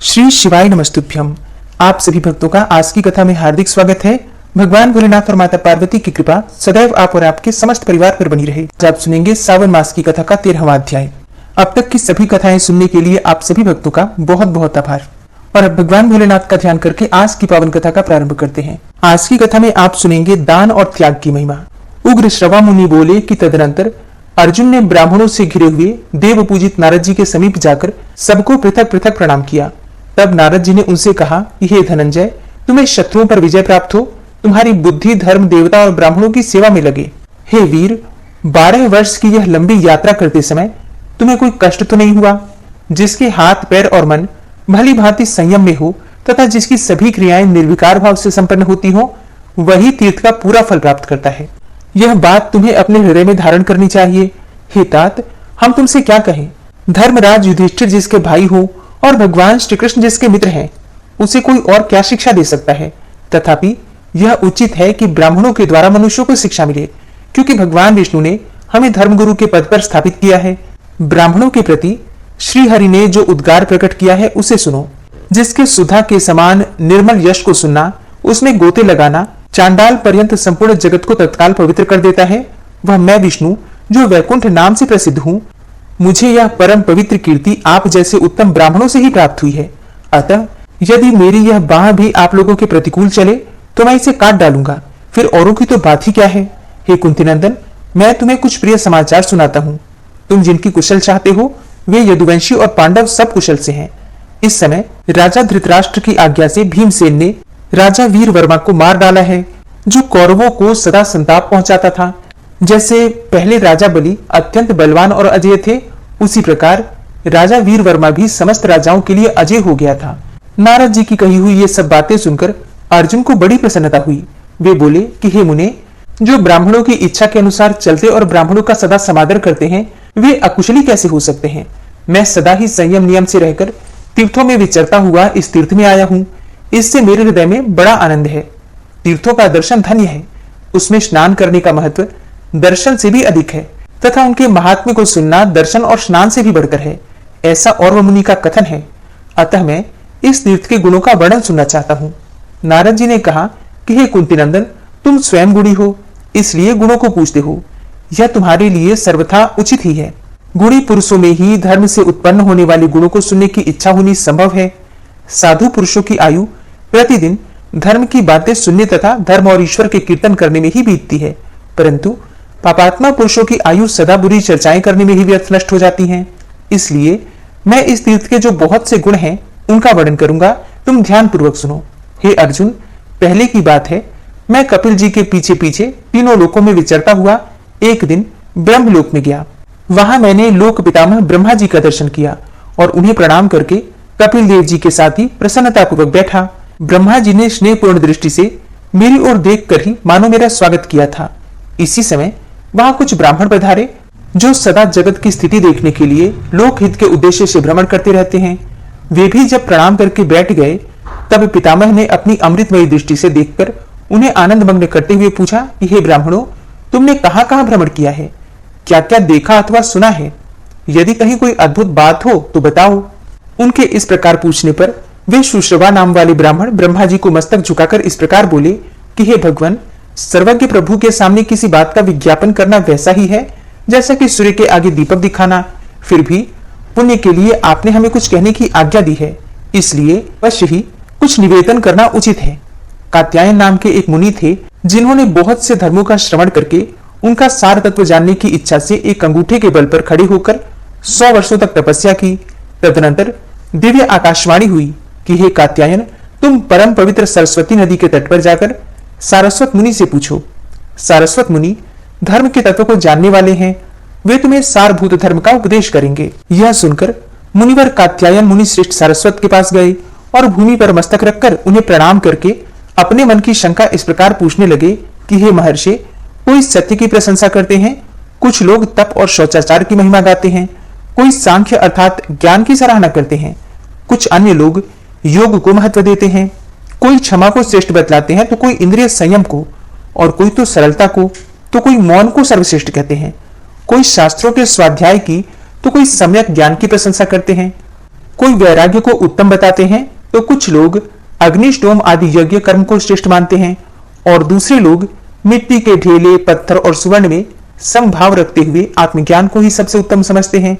श्री शिवाय नमस्तुभ्यम। आप सभी भक्तों का आज की कथा में हार्दिक स्वागत है। भगवान भोलेनाथ और माता पार्वती की कृपा सदैव आप और आपके समस्त परिवार पर बनी रहे। आज आप सुनेंगे सावन मास की कथा का 13वां अध्याय। अब तक की सभी कथाएं सुनने के लिए आप सभी भक्तों का बहुत बहुत आभार। और अब भगवान भोलेनाथ का ध्यान करके आज की पावन कथा का प्रारंभ करते हैं। आज की कथा में आप सुनेंगे दान और त्याग की महिमा। उग्र श्रवा मुनि बोले कि तदनंतर अर्जुन ने ब्राह्मणों से घिरे हुए देव पूजित नारद जी के समीप जाकर सबको पृथक पृथक प्रणाम किया। तब नारद जी ने उनसे कहा कि हे धनंजय, तुम्हें शत्रुओं पर विजय प्राप्त हो, तुम्हारी बुद्धि धर्म देवता और ब्राह्मणों की सेवा में लगे। हे वीर, 12 वर्ष की यह लंबी यात्रा करते समय तुम्हें कोई कष्ट तो नहीं हुआ? जिसके हाथ पैर और मन भली भांति संयम में हो तथा जिसकी सभी क्रियाएं निर्विकार भाव से संपन्न होती हो, वही तीर्थ का पूरा फल प्राप्त करता है। यह बात तुम्हें अपने हृदय में धारण करनी चाहिए। हे तात, हम तुमसे क्या कहें? धर्मराज युधिष्ठिर जिसके भाई हो और भगवान श्री कृष्ण जिसके मित्र हैं, उसे कोई और क्या शिक्षा दे सकता है? तथापि यह उचित है कि ब्राह्मणों के द्वारा मनुष्यों को शिक्षा मिले, क्योंकि भगवान विष्णु ने हमें धर्मगुरु के पद पर स्थापित किया है। ब्राह्मणों के प्रति श्री हरि ने जो उद्गार प्रकट किया है उसे सुनो। जिसके सुधा के समान निर्मल यश को सुनना, उसमें गोते लगाना चांडाल पर्यंत संपूर्ण जगत को तत्काल पवित्र कर देता है, वह मैं विष्णु जो वैकुंठ नाम से प्रसिद्ध हूँ। मुझे यह परम पवित्र कीर्ति आप जैसे उत्तम ब्राह्मणों से ही प्राप्त हुई है। अतः यदि मेरी यह बाह भी आप लोगों के प्रतिकूल चले तो मैं इसे काट डालूंगा, फिर औरों की तो बात ही क्या है। हे कुंती नंदन, मैं तुम्हें कुछ प्रिय समाचार सुनाता हूँ। तुम जिनकी कुशल चाहते हो वे यदुवंशी और पांडव सब कुशल से हैं। इस समय राजा धृतराष्ट्र की आज्ञा से भीमसेन ने राजा वीर वर्मा को मार डाला है, जो कौरवों को सदा संताप पहुंचाता था। जैसे पहले राजा बलि अत्यंत बलवान और अजय थे, उसी प्रकार राजा वीर वर्मा भी समस्त राजाओं के लिए अजय हो गया था। नारद जी की कही हुई ये सब बातें सुनकर अर्जुन को बड़ी प्रसन्नता हुई। वे बोले कि हे मुने, जो ब्राह्मणों की इच्छा के अनुसार चलते और ब्राह्मणों का सदा समादर करते हैं, वे अकुशली कैसे हो सकते हैं? मैं सदा ही संयम नियम से रहकर तीर्थों में विचरता हुआ इस तीर्थ में आया हूँ। इससे मेरे हृदय में बड़ा आनंद है। तीर्थों का दर्शन धन्य है। उसमें स्नान करने का महत्व दर्शन से भी अधिक है तथा उनके महात्म्य को सुनना दर्शन और स्नान से भी बढ़कर है, ऐसा और्व मुनि का कथन है। अतः मैं इस तीर्थ के गुणों का वर्णन सुनना चाहता हूँ। नारद जी ने कहा कि हे कुंती नंदन, तुम स्वयं गुणी हो, इसलिए गुणों को पूछते हो। यह तुम्हारे लिए सर्वथा उचित ही है। गुणी पुरुषों में ही धर्म से उत्पन्न होने वाले गुणों को सुनने की इच्छा होनी संभव है। साधु पुरुषों की आयु प्रतिदिन धर्म की बातें सुनने तथा धर्म और ईश्वर के कीर्तन करने में ही बीतती है, परंतु पापात्मा पुरुषों की आयु सदा बुरी चर्चाएं करने में ही व्यर्थ नष्ट हो जाती हैं। इसलिए मैं इस तीर्थ के जो बहुत से गुण हैं उनका वर्णन करूंगा, तुम ध्यान पूर्वक सुनो। हे अर्जुन, पहले की बात है, मैं कपिल जी के पीछे पीछे तीनों लोकों में विचरता हुआ एक दिन ब्रह्मलोक में गया। वहां मैंने लोक पितामह ब्रह्मा जी का दर्शन किया और उन्हें प्रणाम करके कपिल देव जी के साथ ही प्रसन्नता पूर्वक बैठा। ब्रह्मा जी ने स्नेहपूर्ण दृष्टि से मेरी ओर देखकर ही मानो मेरा स्वागत किया था। इसी समय वहां कुछ ब्राह्मण पधारे, जो सदा जगत की स्थिति देखने के लिए लोकहित के उद्देश्य से भ्रमण करते रहते हैं। वे भी जब प्रणाम करके बैठ गए, तब पितामह ने अपनी अमृतमयी दृष्टि से देखकर उन्हें आनंद मग्न करते हुए पूछा कि हे ब्राह्मणों, तुमने कहां कहां भ्रमण किया है? क्या क्या देखा अथवा सुना है? यदि कहीं कोई अद्भुत बात हो तो बताओ। उनके इस प्रकार पूछने पर वे सुश्रवा नाम वाले ब्राह्मण ब्रह्मा जी को मस्तक झुकाकर इस प्रकार बोले कि हे भगवान, सर्वज्ञ प्रभु के सामने किसी बात का विज्ञापन करना वैसा ही है जैसा कि सूर्य के आगे दीपक दिखाना। फिर भी पुण्य के लिए आपने हमें कुछ कहने की आज्ञा दी है, इसलिए अवश्य ही कुछ निवेदन करना उचित है। कात्यायन नाम के एक मुनि थे, जिन्होंने बहुत से धर्मों का श्रवण करके उनका सार तत्व जानने की इच्छा से एक अंगूठे के बल पर खड़े होकर 100 वर्षों तक तपस्या की। तदनंतर दिव्य आकाशवाणी हुई कि हे कात्यायन, तुम परम पवित्र सरस्वती नदी के तट पर जाकर सारस्वत मुनि से पूछो। सारस्वत मुनि धर्म के तत्व को जानने वाले हैं, वे तुम्हें सारभूत धर्म का उपदेश करेंगे। यह सुनकर मुनिवर कात्यायन मुनि श्रेष्ठ सारस्वत के पास गए और भूमि पर मस्तक रखकर उन्हें प्रणाम करके अपने मन की शंका इस प्रकार पूछने लगे कि हे महर्षि, कोई सत्य की प्रशंसा करते हैं, कुछ लोग तप और शौचाचार की महिमा गाते हैं, कोई सांख्य अर्थात ज्ञान की सराहना करते हैं, कुछ अन्य लोग योग को महत्व देते हैं, कोई क्षमा को श्रेष्ठ बतलाते हैं तो कोई इंद्रिय संयम को, और कोई तो सरलता को, तो कोई मौन को सर्वश्रेष्ठ कहते हैं, कोई शास्त्रों के स्वाध्याय की तो कोई सम्यक ज्ञान की प्रशंसा करते हैं। कोई वैराग्य को उत्तम बताते हैं तो कुछ लोग अग्निष्टोम आदि यज्ञ कर्म को श्रेष्ठ मानते हैं और दूसरे लोग मिट्टी के ढेले, पत्थर और सुवर्ण में समभाव रखते हुए आत्मज्ञान को ही सबसे उत्तम समझते हैं।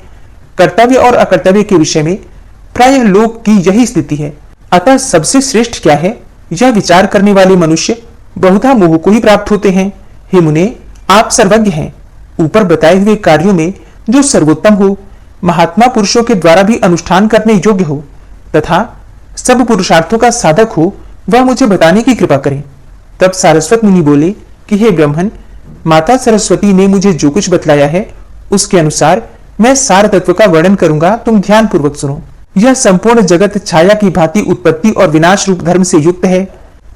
कर्तव्य और अकर्तव्य के विषय में प्रायः लोग की यही स्थिति है। अतः सबसे श्रेष्ठ क्या है, यह विचार करने वाले मनुष्य बहुधा मोह को ही प्राप्त होते हैं। हे मुने, आप सर्वज्ञ हैं। ऊपर बताए हुए कार्यों में जो सर्वोत्तम हो, महात्मा पुरुषों के द्वारा भी अनुष्ठान करने योग्य हो तथा सब पुरुषार्थों का साधक हो, वह मुझे बताने की कृपा करें। तब सारस्वत मुनि बोले कि हे ब्रह्मन, माता सरस्वती ने मुझे जो कुछ बतलाया है उसके अनुसार मैं सार तत्व का वर्णन करूंगा, तुम ध्यान पूर्वक सुनो। यह संपूर्ण जगत छाया की भांति उत्पत्ति और विनाश रूप धर्म से युक्त है।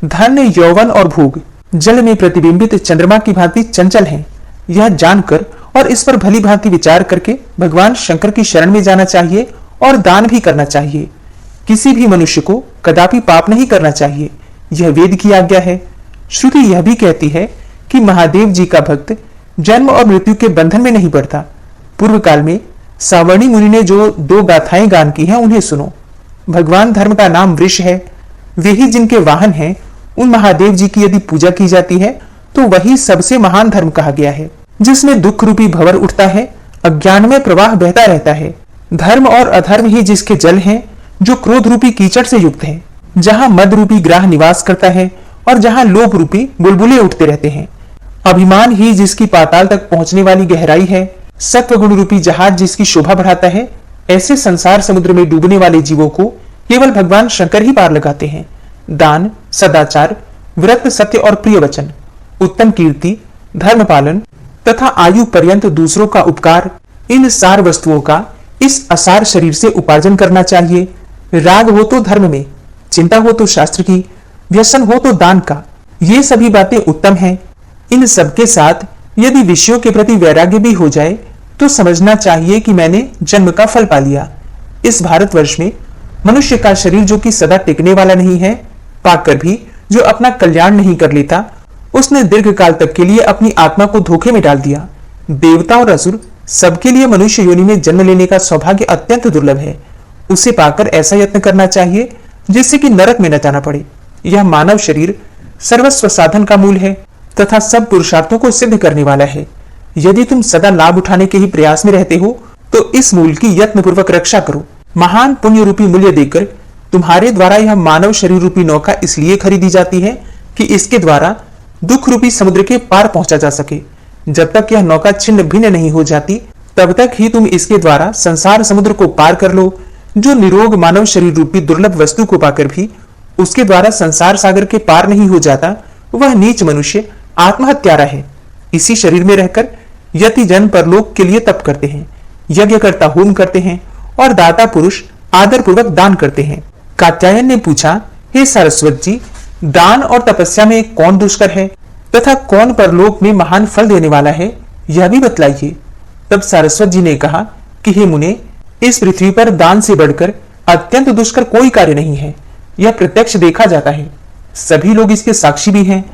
धन, यौवन और भोग जल में प्रतिबिंबित चंद्रमा की भांति चंचल है। यह जानकर और इस पर भली भांति विचार करके भगवान शंकर की शरण में जाना चाहिए और दान भी करना चाहिए। किसी भी मनुष्य को कदापि पाप नहीं करना चाहिए, यह वेद की आज्ञा है। श्रुति यह भी कहती है कि महादेव जी का भक्त जन्म और मृत्यु के बंधन में नहीं पड़ता। पूर्व काल में सावर्णी मुनि ने जो 2 गाथाएं गान की हैं उन्हें सुनो। भगवान धर्म का नाम वृष है, वे ही जिनके वाहन हैं। उन महादेव जी की यदि पूजा की जाती है तो वही सबसे महान धर्म कहा गया है, जिसमें दुख रूपी भंवर उठता है, अज्ञान में प्रवाह बहता रहता है। धर्म और अधर्म ही जिसके जल हैं, जो क्रोध रूपी कीचड़ से युक्त है, जहां मद रूपी ग्राह निवास करता है और जहां लोभ रूपी बुलबुले उठते रहते हैं। अभिमान ही जिसकी पाताल तक पहुंचने वाली गहराई है, सत्व गुण रूपी जहाज जिसकी शोभा बढ़ाता है। ऐसे संसार समुद्र में डूबने वाले जीवों को केवल भगवान शंकर ही पार लगाते हैं। दान, सदाचार, व्रत, सत्य और प्रिय वचन, उत्तम कीर्ति, धर्म पालन तथा आयु पर्यंत दूसरों का उपकार, इन सार वस्तुओं का इस असार शरीर से उपार्जन करना चाहिए। राग हो तो धर्म में, चिंता हो तो शास्त्र की, व्यसन हो तो दान का। ये सभी बातें उत्तम हैं। इन सबके साथ यदि विषयों के प्रति वैराग्य भी हो जाए तो समझना चाहिए कि मैंने जन्म का फल पा लिया। इस भारतवर्ष में मनुष्य का शरीर जो कि सदा टिकने वाला नहीं है, पाकर भी जो अपना कल्याण नहीं कर लेता, उसने दीर्घ काल तक के लिए अपनी आत्मा को धोखे में डाल दिया। देवता और असुर सबके लिए मनुष्य योनि में जन्म लेने का सौभाग्य अत्यंत दुर्लभ है। उसे पाकर ऐसा यत्न करना चाहिए जिससे कि नरक में न जाना पड़े। यह मानव शरीर सर्वस्व साधन का मूल है तथा सब पुरुषार्थों को सिद्ध करने वाला है। यदि तुम सदा लाभ उठाने के ही प्रयास में रहते हो तो इस मूल की यत्न पूर्वक रक्षा करो। महान पुण्य रूपी मूल्य देकर तुम्हारे द्वारा यह मानव शरीर रूपी नौका इसलिए खरीदी जाती है कि इसके द्वारा दुख रूपी समुद्र के पार पहुंचा जा सके। जब तक यह नौका छिन्न भिन्न नहीं हो जाती तब तक ही तुम इसके द्वारा संसार समुद्र को पार कर लो। जो निरोग मानव शरीर रूपी दुर्लभ वस्तु को पाकर भी उसके द्वारा संसार सागर के पार नहीं हो जाता, वह नीच मनुष्य आत्महत्यारा है। इसी शरीर में रहकर यति जन परलोक के लिए तप करते हैं, यज्ञ करता होम करते हैं और दाता पुरुष आदर पूर्वक दान करते हैं। कात्यायन ने पूछा, हे सरस्वत जी, दान और तपस्या में कौन दुष्कर है तथा कौन परलोक में महान फल देने वाला है, यह भी बतलाइए। तब सरस्वत जी ने कहा कि हे मुने, इस पृथ्वी पर दान से बढ़कर अत्यंत दुष्कर कोई कार्य नहीं है। यह प्रत्यक्ष देखा जाता है, सभी लोग इसके साक्षी भी हैं।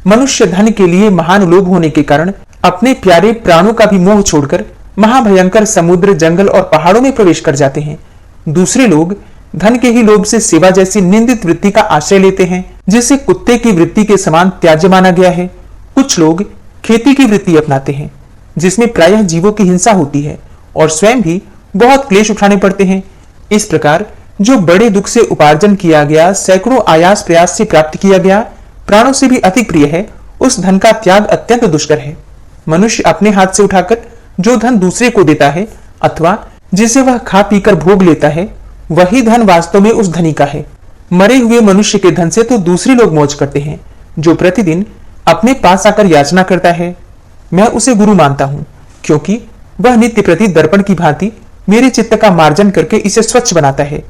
मनुष्य धन के लिए महान लोभ होने के कारण अपने प्यारे प्राणों का भी मोह छोड़कर महाभयंकर समुद्र, जंगल और पहाड़ों में प्रवेश कर जाते हैं। दूसरे लोग धन के ही लोभ से सेवा जैसी निंदित वृत्ति का आश्रय लेते हैं, जिसे कुत्ते की वृत्ति के समान त्याज्य माना गया है। कुछ लोग खेती की वृत्ति अपनाते हैं, जिसमें प्रायः जीवों की हिंसा होती है और स्वयं भी बहुत क्लेश उठाने पड़ते हैं। इस प्रकार जो बड़े दुख से उपार्जन किया गया, सैकड़ों आयास प्रयास से प्राप्त किया गया, प्राणों से भी अधिक प्रिय है, उस धन का त्याग अत्यंत दुष्कर है। मनुष्य अपने हाथ से उठाकर जो धन दूसरे को देता है अथवा जिसे वह खा पीकर भोग लेता है, वही धन वास्तव में उस धनी का है। मरे हुए मनुष्य के धन से तो दूसरे लोग मौज करते हैं। जो प्रतिदिन अपने पास आकर याचना करता है, मैं उसे गुरु मानता हूं, क्योंकि वह नित्य प्रति दर्पण की भांति मेरे चित्त का मार्जन करके इसे स्वच्छ बनाता है।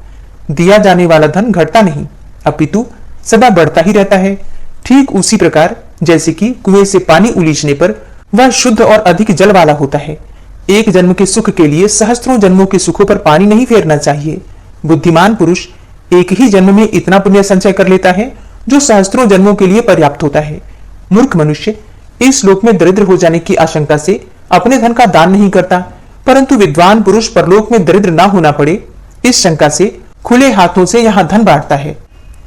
दिया जाने वाला धन घटता नहीं, अपितु सदा बढ़ता ही रहता है। ठीक उसी प्रकार जैसे कि कुएं से पानी उलीचने पर वह शुद्ध और अधिक जल वाला होता है। एक जन्म के सुख के लिए सहस्त्रों जन्मों के सुखों पर पानी नहीं फेरना चाहिए। बुद्धिमान पुरुष एक ही जन्म में इतना पुण्य संचय कर लेता है जो सहस्त्रों जन्मों के लिए पर्याप्त होता है। मूर्ख मनुष्य इस लोक में दरिद्र हो जाने की आशंका से अपने धन का दान नहीं करता, परंतु विद्वान पुरुष परलोक में दरिद्र ना होना पड़े इस शंका से खुले हाथों से यहाँ धन बांटता है।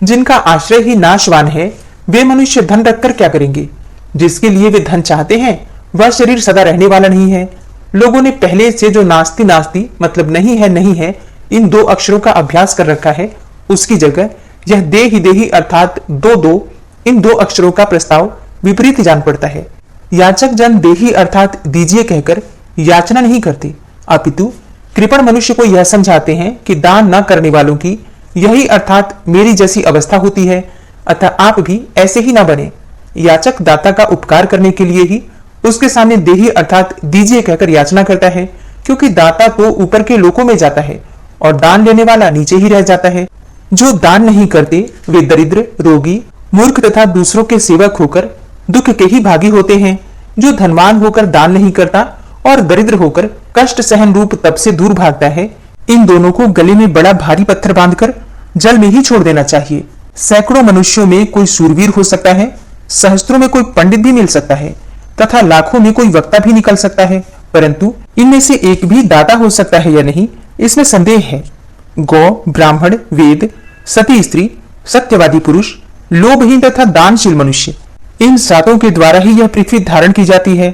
जिनका आश्रय ही नाशवान है, वे मनुष्य धन रखकर क्या करेंगे? जिसके लिए वे धन चाहते हैं वह शरीर सदा रहने वाला नहीं है। लोगों ने पहले से जो नास्ति नास्ति मतलब नहीं है इन दो अक्षरों का अभ्यास कर रखा है, उसकी जगह यह देही देही अर्थात दो इन दो अक्षरों का प्रस्ताव विपरीत जान पड़ता है। याचक जन देही अर्थात दीजिए कहकर याचना नहीं करते, अपितु कृपण मनुष्य को यह समझाते हैं कि दान न करने वालों की यही अर्थात मेरी जैसी अवस्था होती है, अतः आप भी ऐसे ही न बने। याचक दाता का उपकार करने के लिए ही उसके सामने देही अर्थात दीजिए कहकर याचना करता है, क्योंकि दाता तो ऊपर के लोकों में जाता है और दान लेने वाला नीचे ही रह जाता है। जो दान नहीं करते वे दरिद्र, रोगी, मूर्ख तथा दूसरों के सेवक होकर दुख के ही भागी होते हैं। जो धनवान होकर दान नहीं करता और दरिद्र होकर कष्ट सहन रूप तप से दूर भागता है, इन दोनों को गले में बड़ा भारी पत्थर बांधकर जल में ही छोड़ देना चाहिए। सैकड़ों मनुष्यों में कोई सूरवीर हो सकता है, सहस्त्रों में कोई पंडित भी मिल सकता है तथा लाखों में कोई वक्ता भी निकल सकता है, परंतु इनमें से एक भी दाता हो सकता है या नहीं, इसमें संदेह है। गौ, ब्राह्मण, वेद, सती स्त्री, सत्यवादी पुरुष, लोभहीन तथा दानशील मनुष्य, इन सातों के द्वारा ही यह पृथ्वी धारण की जाती है।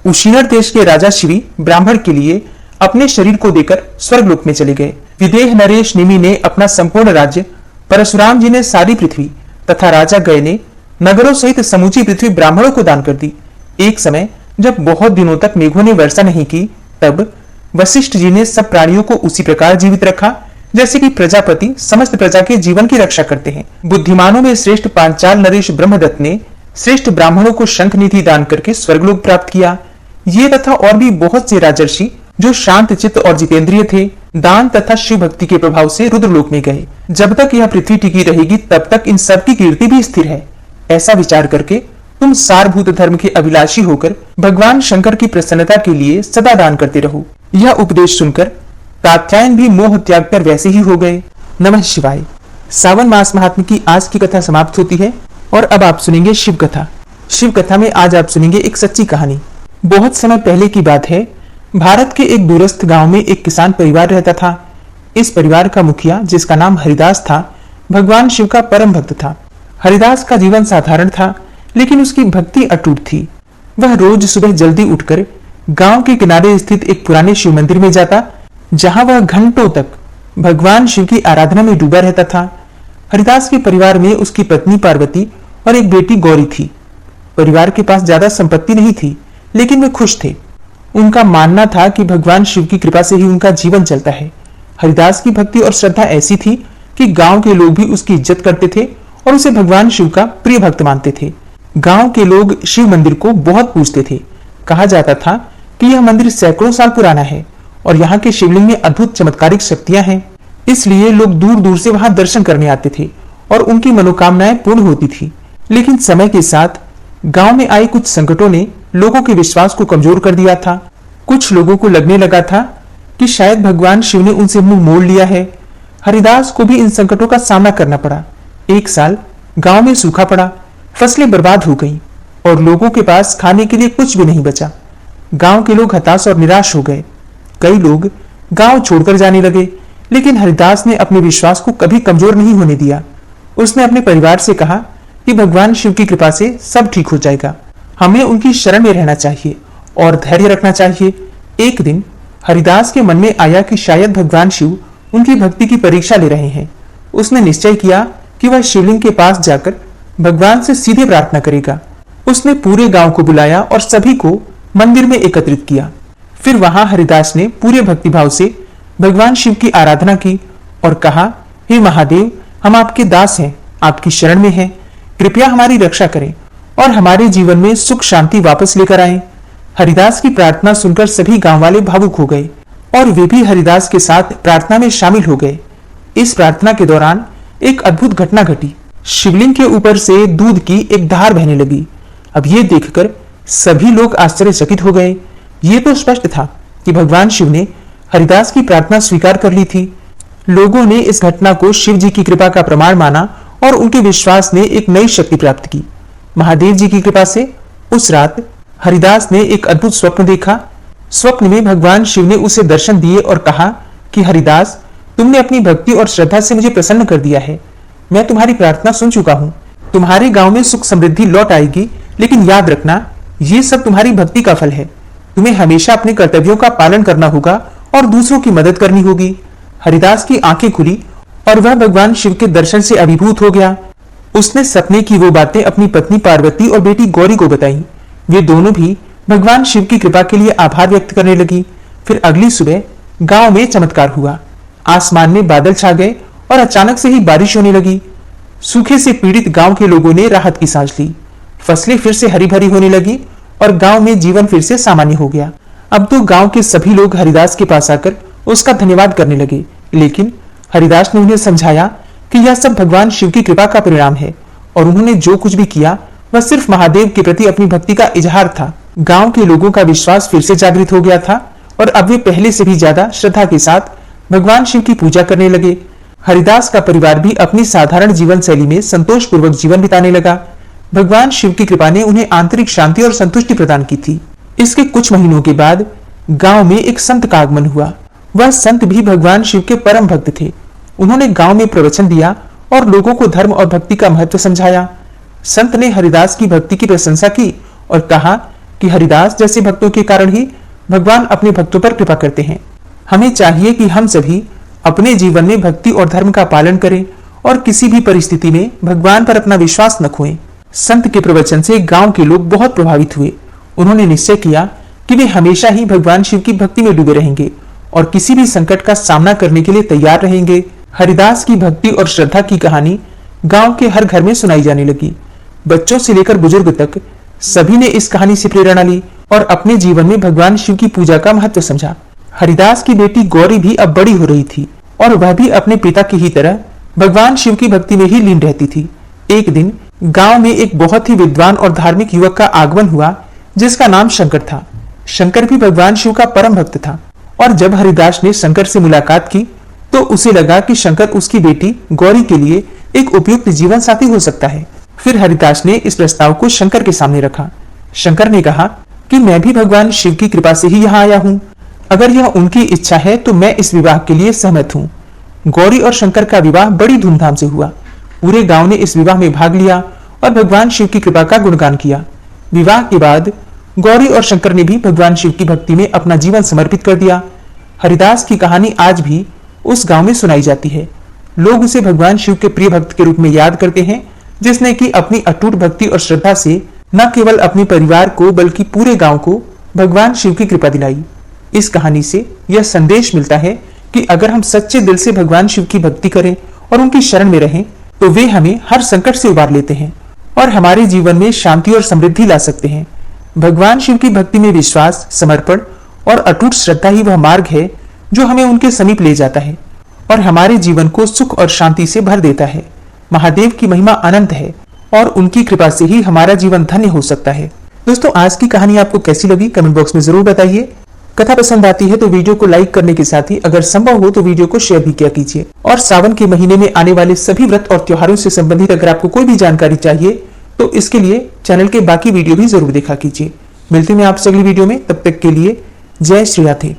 उशीनर देश के राजा शिवी ब्राह्मण के लिए अपने शरीर को देकर स्वर्गलोक में चले गए। विदेह नरेश निमि ने अपना संपूर्ण राज्य, परशुराम जी ने सारी पृथ्वी तथा राजा गय ने नगरों सहित समूची पृथ्वी ब्राह्मणों को दान कर दी। एक समय जब बहुत दिनों तक मेघों ने वर्षा नहीं की, तब वशिष्ठ जी ने सब प्राणियों को उसी प्रकार जीवित रखा जैसे कि प्रजापति समस्त प्रजा के जीवन की रक्षा करते हैं। बुद्धिमानों में श्रेष्ठ पांचाल नरेश ब्रह्मदत्त ने श्रेष्ठ ब्राह्मणों को शंख निधि दान करके स्वर्गलोक प्राप्त किया। ये तथा और भी बहुत से राजर्षि जो शांत चित्त और जितेंद्रिय थे, दान तथा शिव भक्ति के प्रभाव से रुद्रलोक में गए। जब तक यह पृथ्वी टिकी रहेगी तब तक इन सब की कीर्ति भी स्थिर है। ऐसा विचार करके तुम सारभूत धर्म के अभिलाषी होकर भगवान शंकर की प्रसन्नता के लिए सदा दान करते रहो। यह उपदेश सुनकर कात्यायन भी मोह त्याग कर वैसे ही हो गए। नमः शिवाय। सावन मास महात्म्य की आज की कथा समाप्त होती है और अब आप सुनेंगे शिव कथा। शिव कथा में आज आप सुनेंगे एक सच्ची कहानी। बहुत समय पहले की बात है। भारत के एक दूरस्थ गांव में एक किसान परिवार रहता था। इस परिवार का मुखिया, जिसका नाम हरिदास था, भगवान शिव का परम भक्त था। हरिदास का जीवन साधारण था, लेकिन उसकी भक्ति अटूट थी। वह रोज सुबह जल्दी उठकर गांव के किनारे स्थित एक पुराने शिव मंदिर में जाता, जहां वह घंटों तक भगवान शिव की आराधना में डूबा रहता था। हरिदास के परिवार में उसकी पत्नी पार्वती और एक बेटी गौरी थी। परिवार के पास ज्यादा संपत्ति नहीं थी, लेकिन वे खुश थे। उनका मानना था कि भगवान शिव की कृपा से ही उनका जीवन चलता है। हरिदास की भक्ति और श्रद्धा ऐसी थी कि गांव के लोग भी उसकी इज्जत करते थे और उसे भगवान शिव का प्रिय भक्त मानते थे। गांव के लोग शिव मंदिर को बहुत पूजते थे। कहा जाता था कि यह मंदिर सैकड़ों साल पुराना है और यहाँ के शिवलिंग में अद्भुत चमत्कारिक शक्तियां हैं। इसलिए लोग दूर दूर से वहां दर्शन करने आते थे और उनकी मनोकामनाएं पूर्ण होती थी। लेकिन समय के साथ गांव में आई कुछ संकटों ने लोगों के विश्वास को कमजोर कर दिया था। कुछ लोगों को लगने लगा था कि शायद भगवान शिव ने उनसे मुंह मोड़ लिया है। हरिदास को भी इन संकटों का सामना करना पड़ा। एक साल गांव में सूखा पड़ा, फसलें बर्बाद हो गईं और लोगों के पास खाने के लिए कुछ भी नहीं बचा। गांव के लोग हताश और निराश हो गए। कई लोग गांव छोड़कर जाने लगे, लेकिन हरिदास ने अपने विश्वास को कभी कमजोर नहीं होने दिया। उसने अपने परिवार से कहा कि भगवान शिव की कृपा से सब ठीक हो जाएगा। हमें उनकी शरण में रहना चाहिए और धैर्य रखना चाहिए। एक दिन हरिदास के मन में आया कि शायद भगवान शिव उनकी भक्ति की परीक्षा ले रहे हैं। उसने निश्चय किया कि वह शिवलिंग के पास जाकर भगवान से सीधे प्रार्थना करेगा। उसने पूरे गांव को बुलाया और सभी को मंदिर में एकत्रित किया। फिर वहां हरिदास ने पूरे भक्तिभाव से भगवान शिव की आराधना की और कहा, हे महादेव, हम आपके दास हैं, आपकी शरण में हैं। कृपया हमारी रक्षा करें और हमारे जीवन में सुख शांति वापस लेकर आएं। हरिदास की प्रार्थना सुनकर सभी गांव वाले भावुक हो गए और वे भी हरिदास के साथ प्रार्थना में शामिल हो गए। इस प्रार्थना के दौरान एक अद्भुत घटना घटी। शिवलिंग के ऊपर से दूध की एक धार बहने लगी। अब ये देखकर सभी लोग आश्चर्यचकित हो गए। ये तो स्पष्ट था कि भगवान शिव ने हरिदास की प्रार्थना स्वीकार कर ली थी। लोगों ने इस घटना को शिव जी की कृपा का प्रमाण माना और उनके विश्वास ने एक नई शक्ति प्राप्त की। महादेव जी की कृपा से उस रात हरिदास ने एक अद्भुत स्वप्न देखा। स्वप्न में भगवान शिव ने उसे दर्शन दिए और कहा कि हरिदास, तुमने अपनी भक्ति और श्रद्धा से मुझे प्रसन्न कर दिया है। मैं तुम्हारी प्रार्थना सुन चुका हूँ। तुम्हारे गांव में सुख समृद्धि लौट आएगी, लेकिन याद रखना ये सब तुम्हारी भक्ति का फल है। तुम्हें हमेशा अपने कर्तव्यों का पालन करना होगा और दूसरों की मदद करनी होगी। हरिदास की आंखें खुली और वह भगवान शिव के दर्शन से अभिभूत हो गया। उसने सपने की वो बातें अपनी पत्नी पार्वती और बेटी गौरी को बताई। वे दोनों भी भगवान शिव की कृपा के लिए आभार व्यक्त करने लगी। फिर अगली सुबह गांव में चमत्कार हुआ। आसमान में बादल छा गए और अचानक से ही बारिश होने लगी। सूखे से पीड़ित गांव के लोगों ने राहत की सांस ली। फसलें फिर से हरी भरी होने लगी और गांव में जीवन फिर से सामान्य हो गया। अब तो गांव के सभी लोग हरिदास के पास आकर उसका धन्यवाद करने लगे, लेकिन हरिदास ने उन्हें समझाया कि यह सब भगवान शिव की कृपा का परिणाम है और उन्होंने जो कुछ भी किया वह सिर्फ महादेव के प्रति अपनी भक्ति का इजहार था। गांव के लोगों का विश्वास फिर से जागृत हो गया था और अब वे पहले से भी ज्यादा श्रद्धा के साथ भगवान शिव की पूजा करने लगे। हरिदास का परिवार भी अपनी साधारण जीवन शैली में संतोषपूर्वक जीवन बिताने लगा। भगवान शिव की कृपा ने उन्हें आंतरिक शांति और संतुष्टि प्रदान की थी। इसके कुछ महीनों के बाद गांव में एक संत का आगमन हुआ। वह संत भी भगवान शिव के परम भक्त थे। उन्होंने गांव में प्रवचन दिया और लोगों को धर्म और भक्ति का महत्व समझाया। संत ने हरिदास की भक्ति की प्रशंसा की और कहा कि हरिदास जैसे भक्तों के कारण ही भगवान अपने भक्तों पर कृपा करते हैं। हमें चाहिए कि हम सभी अपने जीवन में भक्ति और धर्म का पालन करें और किसी भी परिस्थिति में भगवान पर अपना विश्वास न खोएं। संत के प्रवचन से गांव के लोग बहुत प्रभावित हुए। उन्होंने निश्चय किया कि वे हमेशा ही भगवान शिव की भक्ति में डूबे रहेंगे और किसी भी संकट का सामना करने के लिए तैयार रहेंगे। हरिदास की भक्ति और श्रद्धा की कहानी गांव के हर घर में सुनाई जाने लगी। बच्चों से लेकर बुजुर्ग तक सभी ने इस कहानी से प्रेरणा ली और अपने जीवन में भगवान शिव की पूजा का महत्व समझा। हरिदास की बेटी गौरी भी अब बड़ी हो रही थी और वह भी अपने पिता की ही तरह भगवान शिव की भक्ति में ही लीन रहती थी। एक दिन गांव में एक बहुत ही विद्वान और धार्मिक युवक का आगमन हुआ जिसका नाम शंकर था। शंकर भी भगवान शिव का परम भक्त था और जब हरिदास ने शंकर से मुलाकात की तो उसे लगा कि शंकर उसकी बेटी गौरी के लिए एक उपयुक्त जीवन साथी हो सकता है। फिर हरिदास ने इस प्रस्ताव को शंकर के सामने रखा। शंकर ने कहा कि मैं भी भगवान शिव की कृपा से ही यहाँ आया हूँ। अगर यह उनकी इच्छा है तो मैं इस विवाह के लिए सहमत हूँ। गौरी और शंकर का विवाह बड़ी धूमधाम से हुआ। पूरे गांव ने इस विवाह में भाग लिया और भगवान शिव की कृपा का गुणगान किया। विवाह के बाद गौरी और शंकर ने भी भगवान शिव की भक्ति में अपना जीवन समर्पित कर दिया। हरिदास की कहानी आज भी उस गांव में सुनाई जाती है। लोग उसे भगवान शिव के प्रिय भक्त के रूप में याद करते हैं, जिसने कि अपनी अटूट भक्ति और श्रद्धा से न केवल अपने परिवार को बल्कि पूरे गांव को भगवान शिव की कृपा दिलाई। इस कहानी से यह संदेश मिलता है कि अगर हम सच्चे दिल से भगवान शिव की भक्ति करें और उनकी शरण में रहें तो वे हमें हर संकट से उबार लेते हैं और हमारे जीवन में शांति और समृद्धि ला सकते हैं। भगवान शिव की भक्ति में विश्वास, समर्पण और अटूट श्रद्धा ही वह मार्ग है जो हमें उनके समीप ले जाता है और हमारे जीवन को सुख और शांति से भर देता है। महादेव की महिमा अनंत है और उनकी कृपा से ही हमारा जीवन धन्य हो सकता है। दोस्तों, आज की कहानी आपको कैसी लगी कमेंट बॉक्स में जरूर बताइए। कथा पसंद आती है तो वीडियो को लाइक करने के साथ ही अगर संभव हो तो वीडियो को शेयर भी किया कीजिए। और सावन के महीने में आने वाले सभी व्रत और त्योहारों से संबंधित अगर आपको कोई भी जानकारी चाहिए तो इसके लिए चैनल के बाकी वीडियो भी जरूर देखा कीजिए। मिलते हैं आपसे अगली वीडियो में, तब तक के लिए जय श्री राधे।